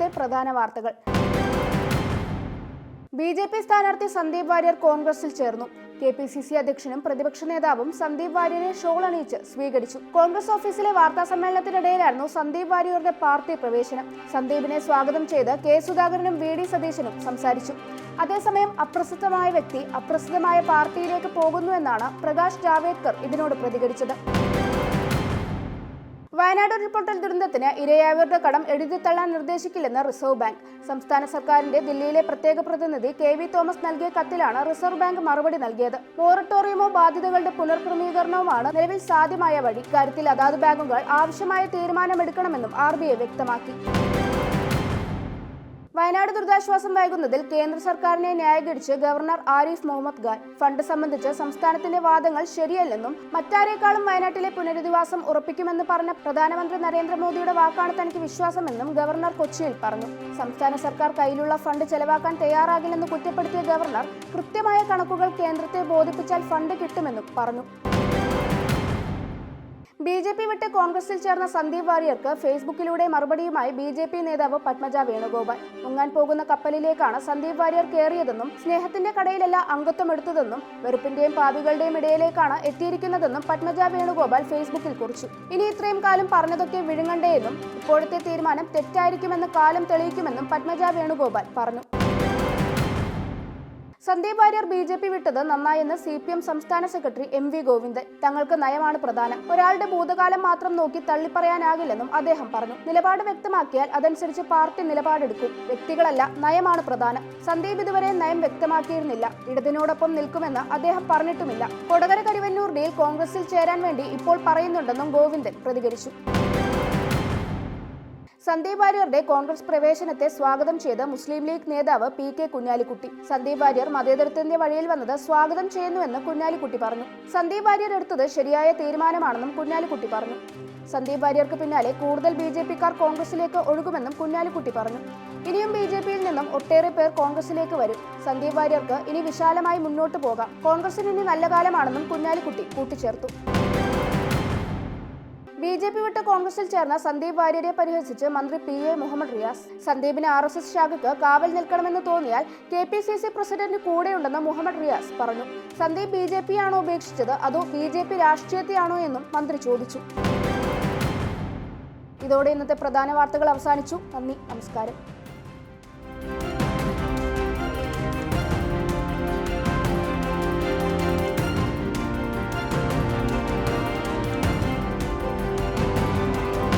ഇന്നത്തെ പ്രധാന വാർത്തകൾ. ബി.ജെ.പി സ്ഥാനാർത്ഥി സന്ദീപ് വാര്യർ കോൺഗ്രസിൽ ചേർന്നു. കെ.പി.സി.സി അധ്യക്ഷനും പ്രതിപക്ഷ നേതാവും സന്ദീപ് വാര്യരെ ഷോൾ അണിയിച്ച് സ്വീകരിച്ചു. കോൺഗ്രസ് ഓഫീസിലെ വാർത്താ സമ്മേളനത്തിനിടയിലായിരുന്നു സന്ദീപ് വാര്യരുടെ പാർട്ടി പ്രവേശനം. സന്ദീപിനെ സ്വാഗതം ചെയ്ത് കെ. സുധാകരനും വി.ഡി. സതീശനും സംസാരിച്ചു. അതേസമയം അപ്രസിദ്ധമായ വ്യക്തി അപ്രസിദ്ധമായ പാർട്ടിയിലേക്ക് പോകുന്നുവെന്നാണ് പ്രകാശ് ജാവേദ്കർ ഇതിനോട് പ്രതികരിച്ചത്. വയനാട് ഉരുൾപൊട്ടൽ ദുരന്തത്തിന് ഇരയായവരുടെ കടം എഴുതിത്തള്ളാൻ നിർദ്ദേശിക്കില്ലെന്ന് റിസർവ് ബാങ്ക്. സംസ്ഥാന സർക്കാരിന്റെ ദില്ലിയിലെ പ്രത്യേക പ്രതിനിധി കെ.വി. തോമസ് നൽകിയ കത്തിലാണ് റിസർവ് ബാങ്ക് മറുപടി നൽകിയത്. മൊറട്ടോറിയമോ ബാധ്യതകളുടെ പുനർക്രമീകരണവുമാണ് നിലവിൽ സാധ്യമായ വഴി. ഇക്കാര്യത്തിൽ അതാത് ബാങ്കുകൾ ആവശ്യമായ തീരുമാനമെടുക്കണമെന്നും RBI വ്യക്തമാക്കി. വയനാട് ദുരിതാശ്വാസം വൈകുന്നതിൽ കേന്ദ്ര സർക്കാരിനെ ന്യായീകരിച്ച് ഗവർണർ ആരിഫ് മുഹമ്മദ് ഖാൻ. ഫണ്ട് സംബന്ധിച്ച് സംസ്ഥാനത്തിന്റെ വാദങ്ങൾ ശരിയല്ലെന്നും മറ്റാരേക്കാളും വയനാട്ടിലെ പുനരധിവാസം ഉറപ്പിക്കുമെന്ന് പറഞ്ഞ പ്രധാനമന്ത്രി നരേന്ദ്രമോദിയുടെ വാക്കാണ് തനിക്ക് വിശ്വാസമെന്നും ഗവർണർ കൊച്ചിയിൽ പറഞ്ഞു. സംസ്ഥാന സർക്കാർ കയ്യിലുള്ള ഫണ്ട് ചെലവാക്കാൻ തയ്യാറാകില്ലെന്ന് കുറ്റപ്പെടുത്തിയ ഗവർണർ കൃത്യമായ കണക്കുകൾ കേന്ദ്രത്തെ ബോധിപ്പിച്ചാൽ ഫണ്ട് കിട്ടുമെന്നും പറഞ്ഞു. ബി.ജെ.പി വിട്ട് കോൺഗ്രസിൽ ചേർന്ന സന്ദീപ് വാര്യർക്ക് ഫേസ്ബുക്കിലൂടെ മറുപടിയുമായി ബി.ജെ.പി നേതാവ് പത്മജ വേണുഗോപാൽ. മുങ്ങാൻ പോകുന്ന കപ്പലിലേക്കാണ് സന്ദീപ് വാര്യർ കയറിയതെന്നും സ്നേഹത്തിന്റെ കടയിലല്ല അംഗത്വം എടുത്തതെന്നും വെറുപ്പിന്റെയും പാപികളുടെയും ഇടയിലേക്കാണ് എത്തിയിരിക്കുന്നതെന്നും പത്മജ വേണുഗോപാൽ ഫേസ്ബുക്കിൽ കുറിച്ചു. ഇനി ഇത്രയും കാലം പറഞ്ഞതൊക്കെ വിഴുങ്ങണ്ടേയെന്നും ഇപ്പോഴത്തെ തീരുമാനം തെറ്റായിരിക്കുമെന്ന് കാലം തെളിയിക്കുമെന്നും പത്മജ വേണുഗോപാൽ പറഞ്ഞു. സന്ദീപ് വാര്യർ ബി.ജെ.പി വിട്ടത് നന്നായെന്ന് CPM സംസ്ഥാന സെക്രട്ടറി M.V. ഗോവിന്ദൻ. തങ്ങൾക്ക് നയമാണ് പ്രധാനം. ഒരാളുടെ ഭൂതകാലം മാത്രം നോക്കി തള്ളിപ്പറയാനാകില്ലെന്നും അദ്ദേഹം പറഞ്ഞു. നിലപാട് വ്യക്തമാക്കിയാൽ അതനുസരിച്ച് പാർട്ടി നിലപാടെടുക്കും. വ്യക്തികളല്ല, നയമാണ് പ്രധാനം. സന്ദീപ് ഇതുവരെ നയം വ്യക്തമാക്കിയിരുന്നില്ല. ഇടതിനോടൊപ്പം നിൽക്കുമെന്ന് അദ്ദേഹം പറഞ്ഞിട്ടുമില്ല. കൊടകര കരുവന്നൂർ ഡീൽ കോൺഗ്രസിൽ ചേരാൻ വേണ്ടി ഇപ്പോൾ പറയുന്നുണ്ടെന്നും ഗോവിന്ദൻ പ്രതികരിച്ചു. സന്ദീപ് വാര്യരുടെ കോൺഗ്രസ് പ്രവേശനത്തെ സ്വാഗതം ചെയ്ത് മുസ്ലിം ലീഗ് നേതാവ് P.K. കുഞ്ഞാലിക്കുട്ടി. സന്ദീപ് വാര്യർ മതേതരത്തിന്റെ വഴിയിൽ വന്നത് സ്വാഗതം ചെയ്യുന്നുവെന്ന് കുഞ്ഞാലിക്കുട്ടി പറഞ്ഞു. സന്ദീപ് വാര്യർ എടുത്തത് ശരിയായ തീരുമാനമാണെന്നും കുഞ്ഞാലിക്കുട്ടി പറഞ്ഞു. സന്ദീപ് വാര്യർക്ക് പിന്നാലെ കൂടുതൽ ബി.ജെ.പിക്കാർ കോൺഗ്രസിലേക്ക് ഒഴുകുമെന്നും കുഞ്ഞാലിക്കുട്ടി പറഞ്ഞു. ഇനിയും ബി.ജെ.പിയിൽ നിന്നും ഒട്ടേറെ പേർ കോൺഗ്രസിലേക്ക് വരും. സന്ദീപ് വാര്യർക്ക് ഇനി വിശാലമായി മുന്നോട്ട് പോകാം. കോൺഗ്രസിന് ഇനി നല്ല കാലമാണെന്നും കുഞ്ഞാലിക്കുട്ടി കൂട്ടിച്ചേർത്തു. ബി.ജെ.പി വിട്ട് കോൺഗ്രസിൽ ചേർന്ന സന്ദീപ് വാര്യരെ പരിഹസിച്ച് മന്ത്രി P.A. മുഹമ്മദ് റിയാസ്. സന്ദീപിന് RSS ശാഖയ്ക്ക് കാവൽ നിൽക്കണമെന്ന് തോന്നിയാൽ കെ.പി.സി.സി പ്രസിഡന്റ് കൂടെയുണ്ടെന്ന് മുഹമ്മദ് റിയാസ് പറഞ്ഞു. സന്ദീപ് ബി.ജെ.പിയാണോ ഉപേക്ഷിച്ചത് അതോ ബി.ജെ.പി രാഷ്ട്രീയത്തെയാണോ എന്നും മന്ത്രി ചോദിച്ചു. ഇതോടെ ഇന്നത്തെ പ്രധാന വാർത്തകൾ അവസാനിച്ചു. നന്ദി, നമസ്കാരം.